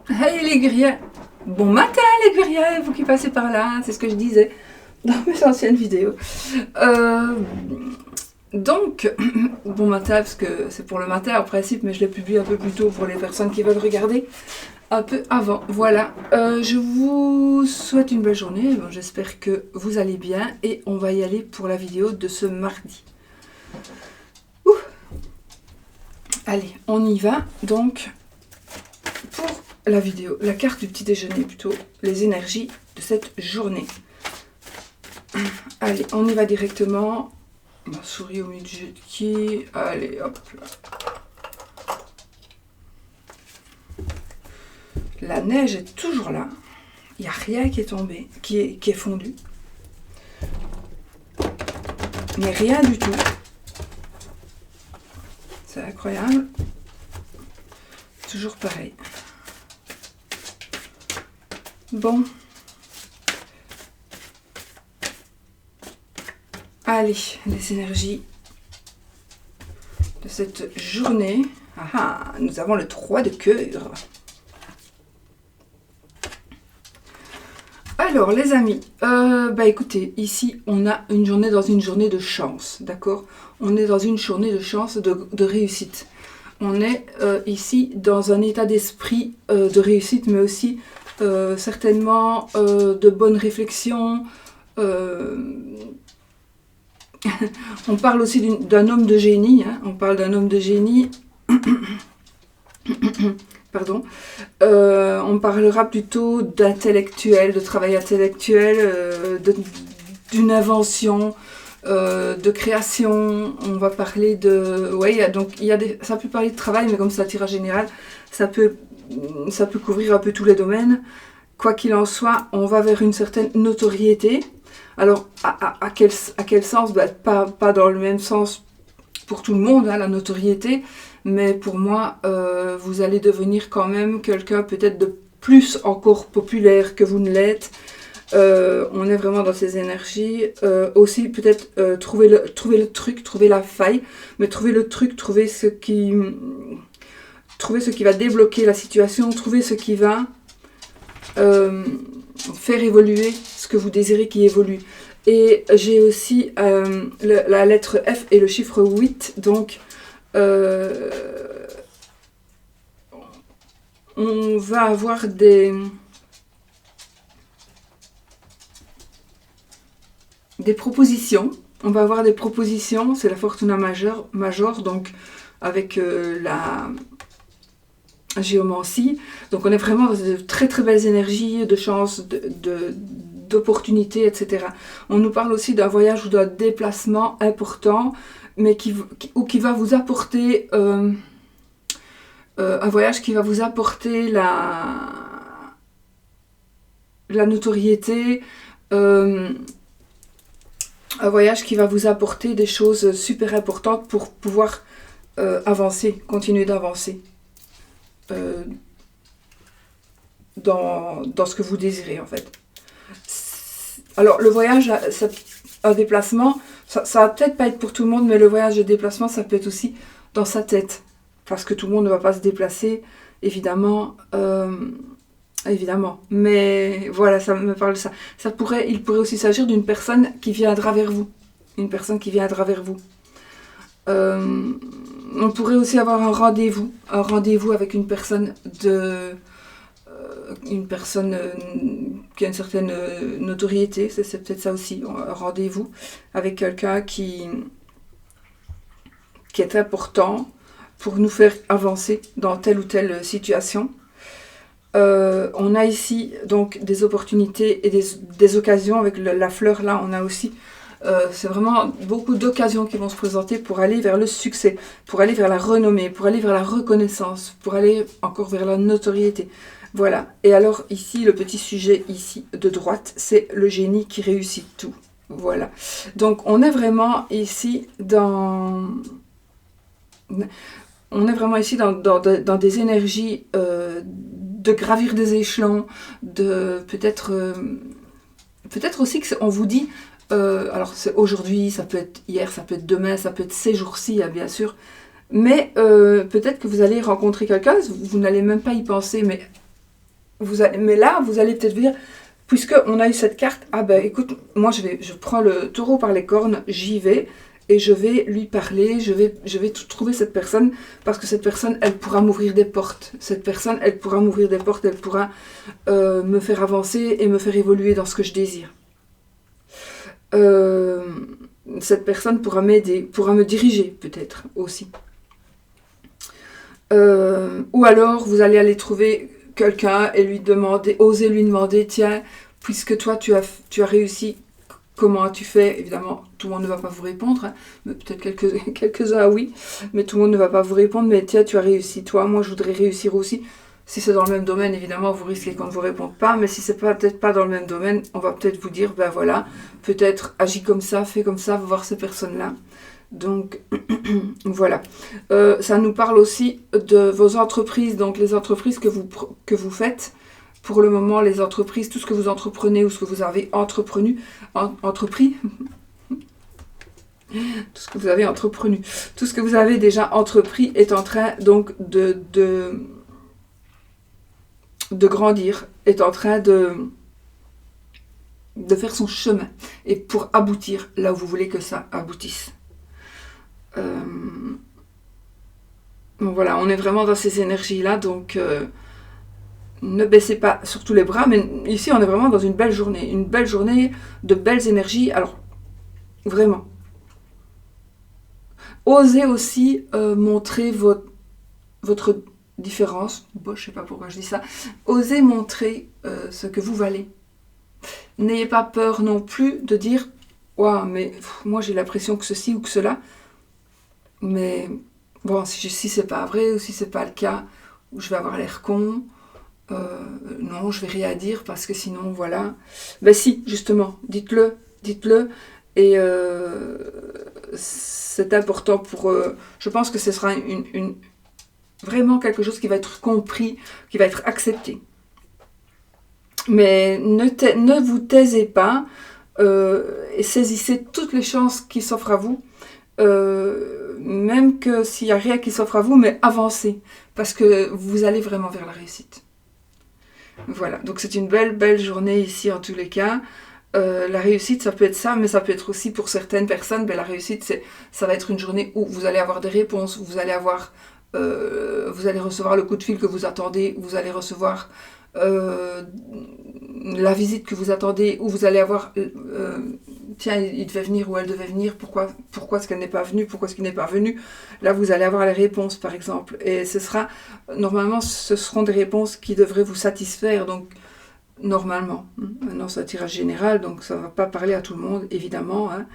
Hey les guerriers! Bon matin les guerriers, vous qui passez par là, c'est ce que je disais dans mes anciennes vidéos. Euh, donc, bon matin, parce que c'est pour le matin en principe, mais je l'ai publié un peu plus tôt pour les personnes qui veulent regarder un peu avant. Voilà, je vous souhaite une belle journée, bon, j'espère que vous allez bien et on va y aller pour la vidéo de ce mardi. Ouh. Allez, on y va donc pour la vidéo, la carte du petit déjeuner plutôt, les énergies de cette journée. Allez, on y va directement. Ma souris au milieu du jeu de qui. Allez, hop là. La neige est toujours là. Il n'y a rien qui est tombé, qui est fondu. Mais rien du tout. C'est incroyable. Toujours pareil. Bon. Allez, les énergies de cette journée. Ah, nous avons le 3 de cœur. Alors, les amis, écoutez, ici, on a une journée dans une journée de chance, d'accord? On est dans une journée de chance, de réussite. On est ici dans un état d'esprit de réussite, mais aussi certainement de bonnes réflexions. On parle aussi d'un homme de génie, hein, on parle d'un homme de génie. Pardon. On parlera plutôt d'intellectuel, de travail intellectuel, d'une invention, de création. On va parler de... Ouais, donc ça peut parler de travail, mais comme c'est un tirage général, ça peut couvrir un peu tous les domaines. Quoi qu'il en soit, on va vers une certaine notoriété. Alors, à quel sens? Pas dans le même sens pour tout le monde, hein, la notoriété, mais pour moi, vous allez devenir quand même quelqu'un peut-être de plus encore populaire que vous ne l'êtes. On est vraiment dans ces énergies. Aussi, peut-être trouver le truc, trouver la faille, mais trouver le truc, trouver ce qui va débloquer la situation, trouver ce qui va faire évoluer ce que vous désirez qui évolue. Et j'ai aussi la lettre F et le chiffre 8, donc on va avoir des propositions. On va avoir des propositions, c'est la Fortuna Major, donc avec la géomancie. Donc on est vraiment dans de très très belles énergies, de chance, d'opportunités, etc. On nous parle aussi d'un voyage ou d'un déplacement important, mais qui va vous apporter un voyage qui va vous apporter la notoriété, un voyage qui va vous apporter des choses super importantes pour pouvoir avancer, continuer d'avancer dans ce que vous désirez en fait. Alors le voyage, un déplacement, ça va peut-être pas être pour tout le monde, mais le voyage de déplacement, ça peut être aussi dans sa tête. Parce que tout le monde ne va pas se déplacer, évidemment. Évidemment. Mais voilà, ça me parle de ça. Il pourrait aussi s'agir d'une personne qui viendra vers vous. Une personne qui viendra vers vous. On pourrait aussi avoir un rendez-vous avec une personne qui a une certaine notoriété, c'est peut-être ça aussi, un rendez-vous avec quelqu'un qui est important pour nous faire avancer dans telle ou telle situation. On a ici donc des opportunités et des occasions avec la fleur là, on a aussi c'est vraiment beaucoup d'occasions qui vont se présenter pour aller vers le succès, pour aller vers la renommée, pour aller vers la reconnaissance, pour aller encore vers la notoriété. Voilà. Et alors ici, le petit sujet ici de droite, c'est le génie qui réussit tout. Voilà. Donc on est vraiment ici dans des énergies de gravir des échelons, de peut-être aussi qu'on vous dit alors c'est aujourd'hui, ça peut être hier, ça peut être demain, ça peut être ces jours-ci, hein, bien sûr. Mais peut-être que vous allez rencontrer quelqu'un, vous n'allez même pas y penser, mais mais là, vous allez peut-être dire, puisque on a eu cette carte, ah ben écoute, moi je prends le taureau par les cornes, j'y vais, et je vais lui parler, je vais trouver cette personne, parce que cette personne, elle pourra m'ouvrir des portes. Cette personne, elle pourra m'ouvrir des portes, elle pourra me faire avancer et me faire évoluer dans ce que je désire. Cette personne pourra m'aider, pourra me diriger peut-être aussi. Ou alors, vous allez aller trouver quelqu'un et lui demander, oser lui demander, tiens, puisque toi tu as réussi, comment as-tu fait? Évidemment, tout le monde ne va pas vous répondre, hein, mais peut-être quelques-uns oui, mais tout le monde ne va pas vous répondre, mais tiens, tu as réussi, toi, moi je voudrais réussir aussi. Si c'est dans le même domaine, évidemment, vous risquez qu'on ne vous réponde pas, mais si c'est peut-être pas dans le même domaine, on va peut-être vous dire, ben voilà, peut-être agis comme ça, fais comme ça, voir ces personnes-là. Donc, voilà. Ça nous parle aussi de vos entreprises, donc les entreprises que vous faites. Pour le moment, les entreprises, tout ce que vous entreprenez ou ce que vous avez entrepris, tout ce que vous avez entrepris, tout ce que vous avez déjà entrepris est en train donc de grandir, est en train de faire son chemin et pour aboutir là où vous voulez que ça aboutisse. Donc voilà, on est vraiment dans ces énergies-là, donc ne baissez pas surtout les bras, mais ici on est vraiment dans une belle journée de belles énergies, alors vraiment. Osez aussi montrer votre différence, bon, je ne sais pas pourquoi je dis ça, osez montrer ce que vous valez. N'ayez pas peur non plus de dire « Waouh, mais moi j'ai l'impression que ceci ou que cela », mais bon, si c'est pas vrai ou si c'est pas le cas, je vais avoir l'air con, non, je vais rien dire parce que sinon, voilà. Ben si, justement, dites-le, et c'est important pour... je pense que ce sera vraiment quelque chose qui va être compris, qui va être accepté. Mais ne vous taisez pas et saisissez toutes les chances qui s'offrent à vous, même que s'il n'y a rien qui s'offre à vous, mais avancez, parce que vous allez vraiment vers la réussite. Voilà, donc c'est une belle journée ici en tous les cas. La réussite, ça peut être ça, mais ça peut être aussi pour certaines personnes, ben, la réussite, ça va être une journée où vous allez avoir des réponses, vous allez recevoir le coup de fil que vous attendez, vous allez recevoir la visite que vous attendez, ou vous allez avoir tiens, il devait venir ou elle devait venir, pourquoi est-ce qu'elle n'est pas venue, pourquoi est-ce qu'il n'est pas venu. Là vous allez avoir les réponses par exemple, et normalement ce seront des réponses qui devraient vous satisfaire, donc normalement, maintenant c'est un tirage général, donc ça ne va pas parler à tout le monde évidemment, hein,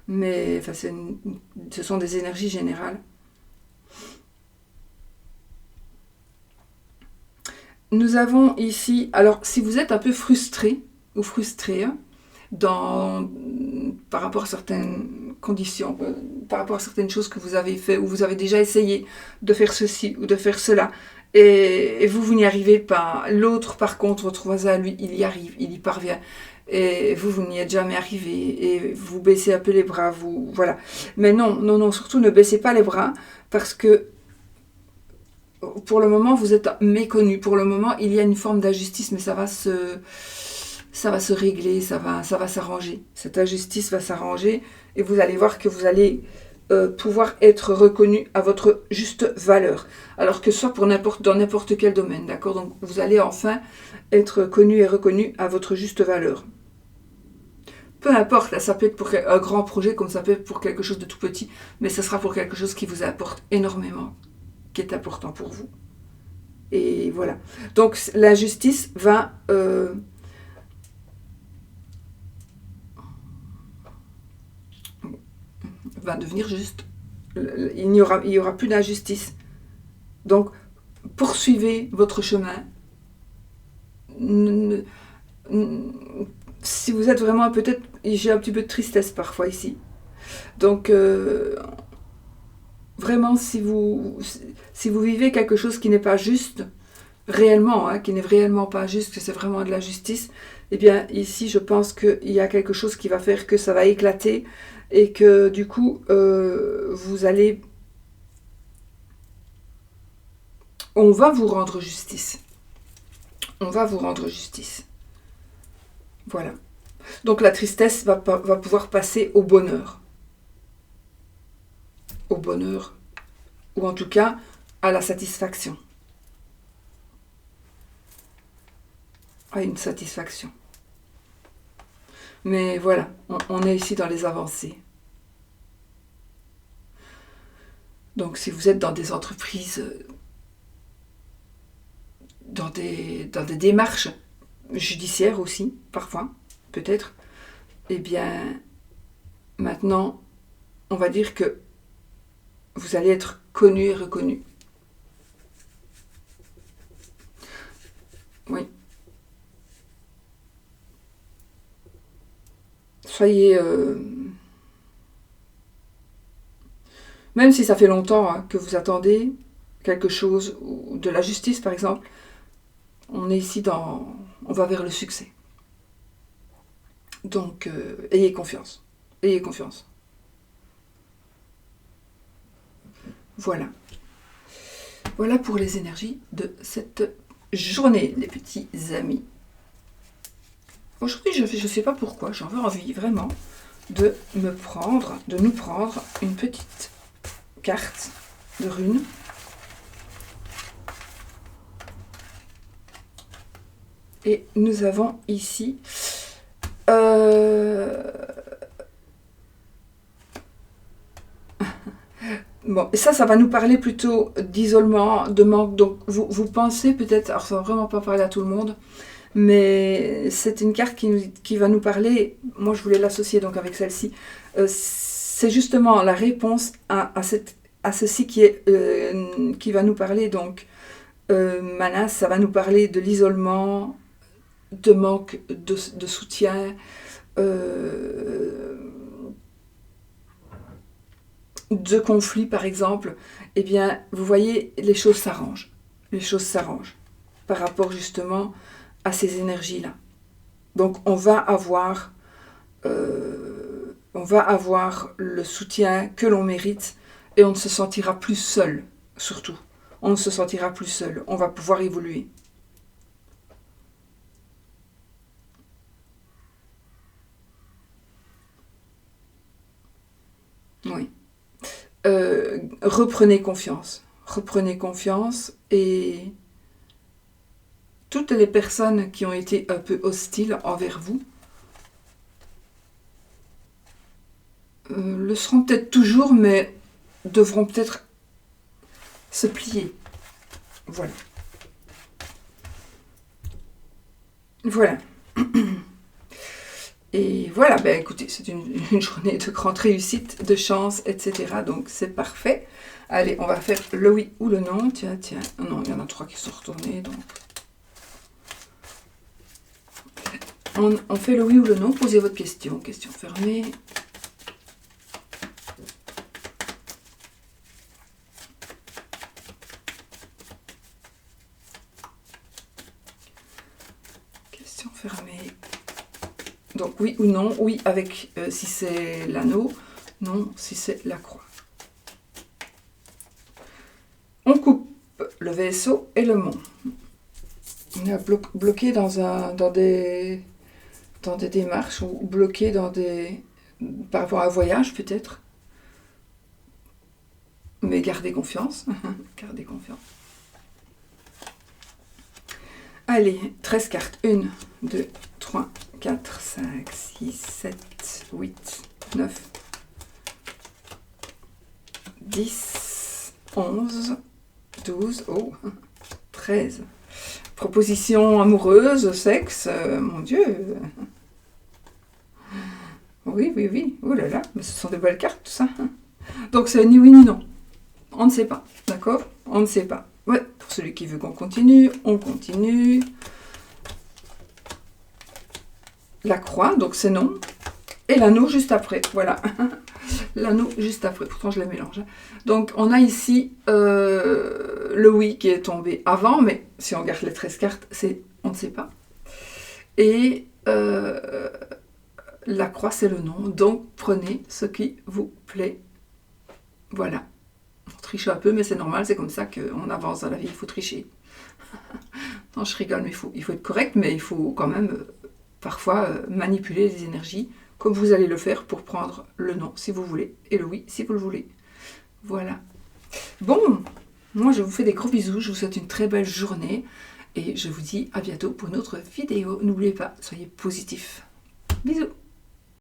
mais enfin, ce sont des énergies générales. Nous avons ici, alors si vous êtes un peu frustré ou frustré par rapport à certaines conditions, par rapport à certaines choses que vous avez fait ou vous avez déjà essayé de faire ceci ou de faire cela et vous n'y arrivez pas. L'autre par contre, votre voisin, lui, il y arrive, il y parvient et vous n'y êtes jamais arrivé et vous baissez un peu les bras, voilà. Mais non, surtout ne baissez pas les bras parce que pour le moment, vous êtes méconnu. Pour le moment, il y a une forme d'injustice, mais ça va se régler, ça va s'arranger. Cette injustice va s'arranger et vous allez voir que vous allez pouvoir être reconnu à votre juste valeur. Alors que ce soit dans n'importe quel domaine, d'accord? Donc, vous allez enfin être connu et reconnu à votre juste valeur. Peu importe, là, ça peut être pour un grand projet comme ça peut être pour quelque chose de tout petit, mais ce sera pour quelque chose qui vous apporte énormément, qui est important pour vous. Et voilà. Donc l'injustice va devenir juste. Il n'y aura plus d'injustice. Donc poursuivez votre chemin. Si vous êtes vraiment peut-être, j'ai un petit peu de tristesse parfois ici. Donc vraiment, si vous vivez quelque chose qui n'est pas juste, réellement, hein, qui n'est réellement pas juste, que c'est vraiment de la justice, eh bien, ici, je pense qu'il y a quelque chose qui va faire que ça va éclater et que, du coup, on va vous rendre justice. on va vous rendre justice. Voilà. Donc la tristesse va pouvoir passer au bonheur. Au bonheur, ou en tout cas à la satisfaction. À une satisfaction. Mais voilà, on est ici dans les avancées. Donc si vous êtes dans des entreprises, dans des démarches judiciaires aussi, parfois, peut-être, eh bien, maintenant, on va dire que vous allez être connu et reconnu. Oui. Soyez... même si ça fait longtemps que vous attendez quelque chose, ou de la justice par exemple, on est ici on va vers le succès. Donc, ayez confiance. Ayez confiance. Voilà. Voilà pour les énergies de cette journée, les petits amis. Aujourd'hui, je ne sais pas pourquoi, j'avais envie vraiment de nous prendre une petite carte de runes. Et nous avons ici bon, et ça va nous parler plutôt d'isolement, de manque. Donc vous pensez peut-être, alors ça va vraiment pas parler à tout le monde, mais c'est une carte qui va nous parler, moi je voulais l'associer donc avec celle-ci, c'est justement la réponse à ceci qui va nous parler, donc Manas, ça va nous parler de l'isolement, de manque de soutien, de conflits par exemple. Eh bien, vous voyez, les choses s'arrangent. Les choses s'arrangent par rapport justement à ces énergies-là. Donc, on va avoir le soutien que l'on mérite et on ne se sentira plus seul, surtout. On ne se sentira plus seul. On va pouvoir évoluer. Oui. Reprenez confiance. Reprenez confiance et toutes les personnes qui ont été un peu hostiles envers vous le seront peut-être toujours, mais devront peut-être se plier. Voilà. Voilà. Et voilà, ben écoutez, c'est une journée de grande réussite, de chance, etc. Donc c'est parfait. Allez, on va faire le oui ou le non. Tiens. Non, il y en a 3 qui sont retournés, donc... On fait le oui ou le non. Posez votre question. Question fermée. Question fermée. Donc oui ou non. Oui avec si c'est l'anneau. Non si c'est la croix. On coupe le vaisseau et le mont. On est bloqué dans des démarches ou bloqué par rapport à un voyage peut-être. Mais gardez confiance. Gardez confiance. Allez, 13 cartes. 1, 2, 3, 4, 5, 6, 7, 8, 9, 10, 11, 12, 13. Proposition amoureuse, sexe, mon Dieu. Oui. Oh là là, mais ce sont des belles cartes tout ça. Donc c'est ni oui ni non. On ne sait pas, d'accord? On ne sait pas. Ouais, pour celui qui veut qu'on continue, on continue. La croix, donc c'est non. Et l'anneau juste après, voilà. L'anneau juste après, pourtant je les mélange. Donc on a ici le oui qui est tombé avant, mais si on garde les 13 cartes, on ne sait pas. Et la croix c'est le non, donc prenez ce qui vous plaît. Voilà. On triche un peu, mais c'est normal, c'est comme ça qu'on avance dans la vie, il faut tricher. Non, je rigole, mais il faut être correct, mais il faut quand même parfois manipuler les énergies, comme vous allez le faire pour prendre le non si vous voulez, et le oui si vous le voulez. Voilà. Bon, moi je vous fais des gros bisous, je vous souhaite une très belle journée, et je vous dis à bientôt pour une autre vidéo. N'oubliez pas, soyez positifs. Bisous.